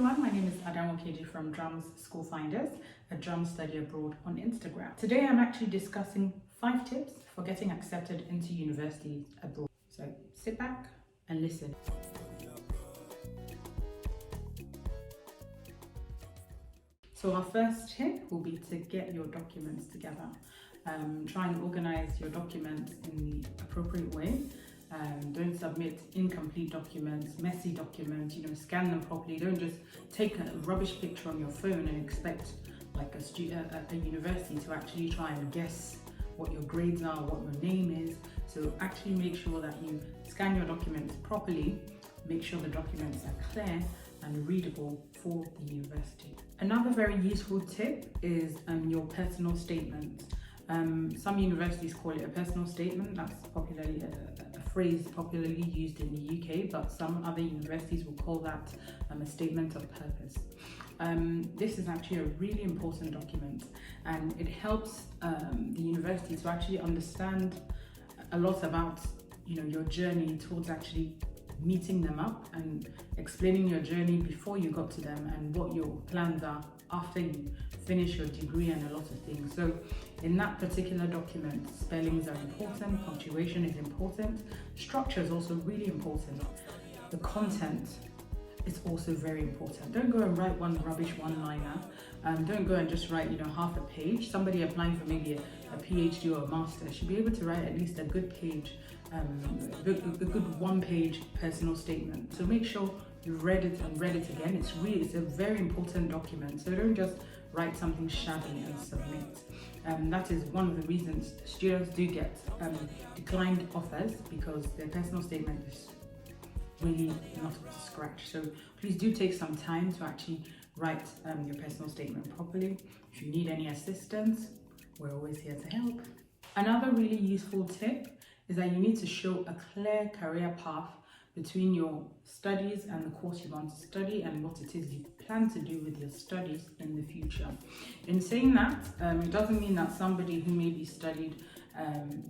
everyone, my name is Adam Okeji from Drums School Finders, a drum study abroad on Instagram. Today I'm actually discussing 5 tips for getting accepted into universities abroad. So sit back and listen. So our first tip will be to get your documents together. Try and organize your documents in the appropriate way. Don't submit incomplete documents, messy documents, scan them properly. Don't just take a rubbish picture on your phone and expect like a university to actually try and guess what your grades are, what your name is. So actually make sure that you scan your documents properly, make sure the documents are clear and readable for the university. Another very useful tip is your personal statement. Some universities call it a personal statement. That's popularly a phrase popularly used in the UK, but some other universities will call that a statement of purpose. This is actually a really important document, and it helps the university to actually understand a lot about your journey towards actually meeting them up and explaining your journey before you got to them and what your plans are after you finish your degree and a lot of things. So in that particular document, spellings are important, punctuation is important, structure is also really important. The content is also very important. Don't go and write one rubbish one-liner. Don't go and just write half a page. Somebody applying for maybe a PhD or a master should be able to write at least a good page, a good one-page personal statement. So make sure you've read it and read it again. It's a very important document. So don't just write something shabby and submit. That is one of the reasons students do get declined offers, because their personal statement is really not up to scratch. So please do take some time to actually write your personal statement properly. If you need any assistance, we're always here to help. Another really useful tip is that you need to show a clear career path between your studies and the course you want to study and what it is you plan to do with your studies in the future. In saying that, it doesn't mean that somebody who maybe studied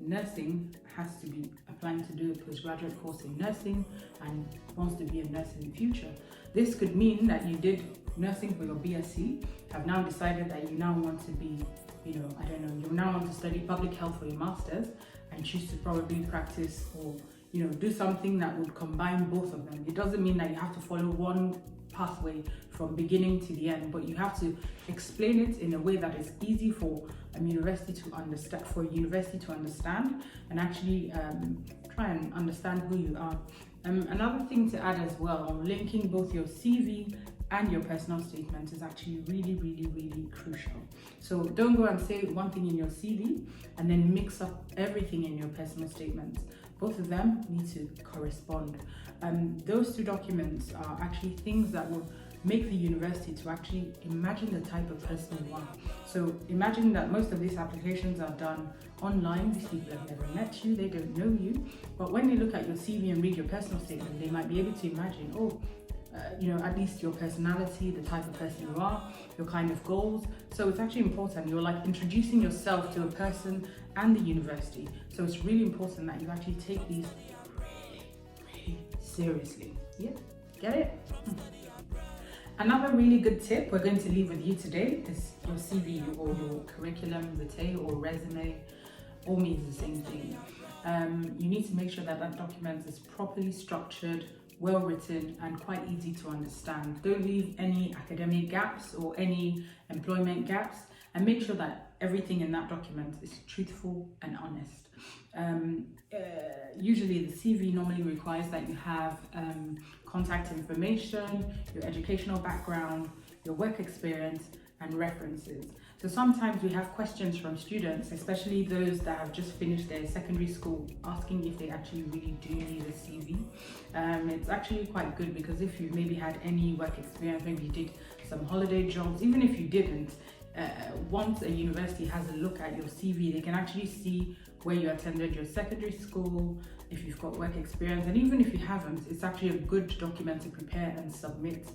nursing has to be applying to do a postgraduate course in nursing and wants to be a nurse in the future. This could mean that you did nursing for your BSc, have now decided that you now want to be, you now want to study public health for your masters and choose to probably practice or do something that would combine both of them. It doesn't mean that you have to follow one pathway from beginning to the end, but you have to explain it in a way that is easy for a university to understand, and actually try and understand who you are. Another thing to add as well, linking both your CV and your personal statement is actually really, really, really crucial. So don't go and say one thing in your CV and then mix up everything in your personal statement. Both of them need to correspond. Those 2 documents are actually things that will make the university to actually imagine the type of person you are. So imagine that most of these applications are done online. These people have never met you, they don't know you. But when they look at your CV and read your personal statement, they might be able to imagine, at least your personality, the type of person you are, your kind of goals. So it's actually important. You're like introducing yourself to a person and the university. So it's really important that you actually take these really seriously. Yeah, get it? Another really good tip we're going to leave with you today is your CV or your curriculum vitae or resume. All means the same thing. You need to make sure that document is properly structured, well written, and quite easy to understand. Don't leave any academic gaps or any employment gaps, and make sure that everything in that document is truthful and honest. Usually the CV normally requires that you have contact information, your educational background, your work experience, and references. So sometimes we have questions from students, especially those that have just finished their secondary school, asking if they actually really do need a CV. It's actually quite good, because if you maybe had any work experience, maybe you did some holiday jobs, even if you didn't, once a university has a look at your CV, they can actually see where you attended your secondary school, if you've got work experience, and even if you haven't, it's actually a good document to prepare and submit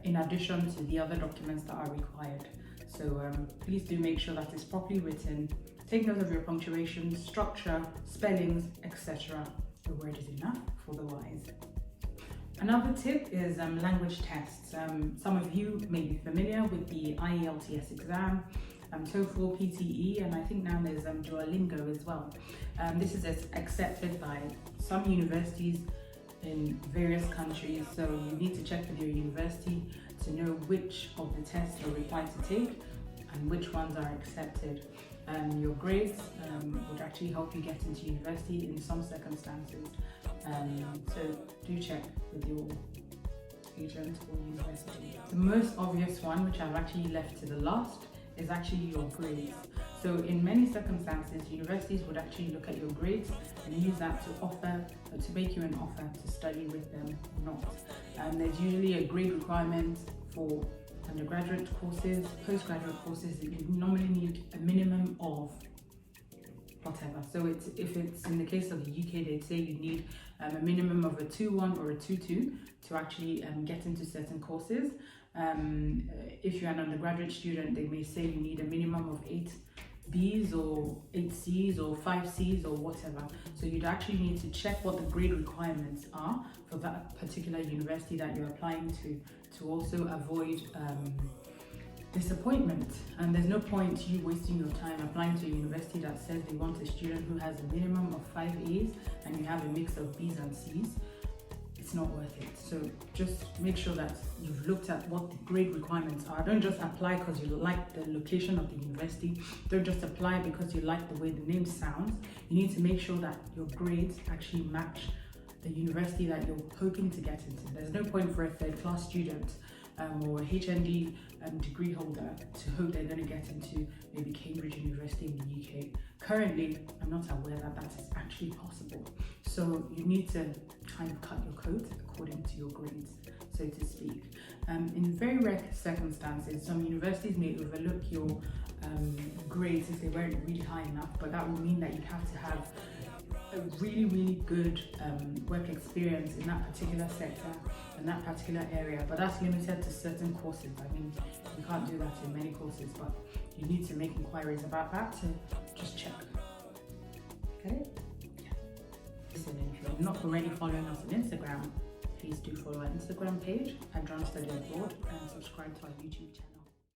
in addition to the other documents that are required. So please do make sure that it's properly written. Take note of your punctuation, structure, spellings, etc. The word is enough for the wise. Another tip is language tests. Some of you may be familiar with the IELTS exam, TOEFL, PTE, and I think now there's Duolingo as well. This is accepted by some universities in various countries, so you need to check with your university to know which of the tests you're required to take and which ones are accepted. Your grades would actually help you get into university in some circumstances, so do check with your agent or university. The most obvious one, which I've actually left to the last, is actually your grades. So in many circumstances, universities would actually look at your grades and use that to make you an offer to study with them or not. There's usually a grade requirement for undergraduate courses, postgraduate courses. You normally need a minimum of whatever. So if it's in the case of the UK, they'd say you need a minimum of a 2-1 or a 2-2 to actually get into certain courses. If you're an undergraduate student, they may say you need a minimum of 8 Bs or 8 Cs or 5 Cs or whatever. So you'd actually need to check what the grade requirements are for that particular university that you're applying to also avoid disappointment. And there's no point you wasting your time applying to a university that says they want a student who has a minimum of 5 A's and you have a mix of B's and C's. It's not worth it. So just make sure that you've looked at what the grade requirements are. Don't just apply because you like the location of the university. Don't just apply because you like the way the name sounds. You need to make sure that your grades actually match the university that you're hoping to get into. There's no point for a third-class student or a HND degree holder to hope they're going to get into maybe Cambridge University in the UK. Currently, I'm not aware that that is actually possible. So you need to kind of cut your coat according to your grades, so to speak. In very rare circumstances, some universities may overlook your grades if they weren't really high enough, but that would mean that you'd have to have a really good work experience in that particular sector and that particular area, but that's limited to certain courses. I mean, you can't do that in many courses, but you need to make inquiries about that to just check. Okay? Yeah. Listen, if you're not already following us on Instagram, please do follow our Instagram page at John Study Abroad and subscribe to our YouTube channel.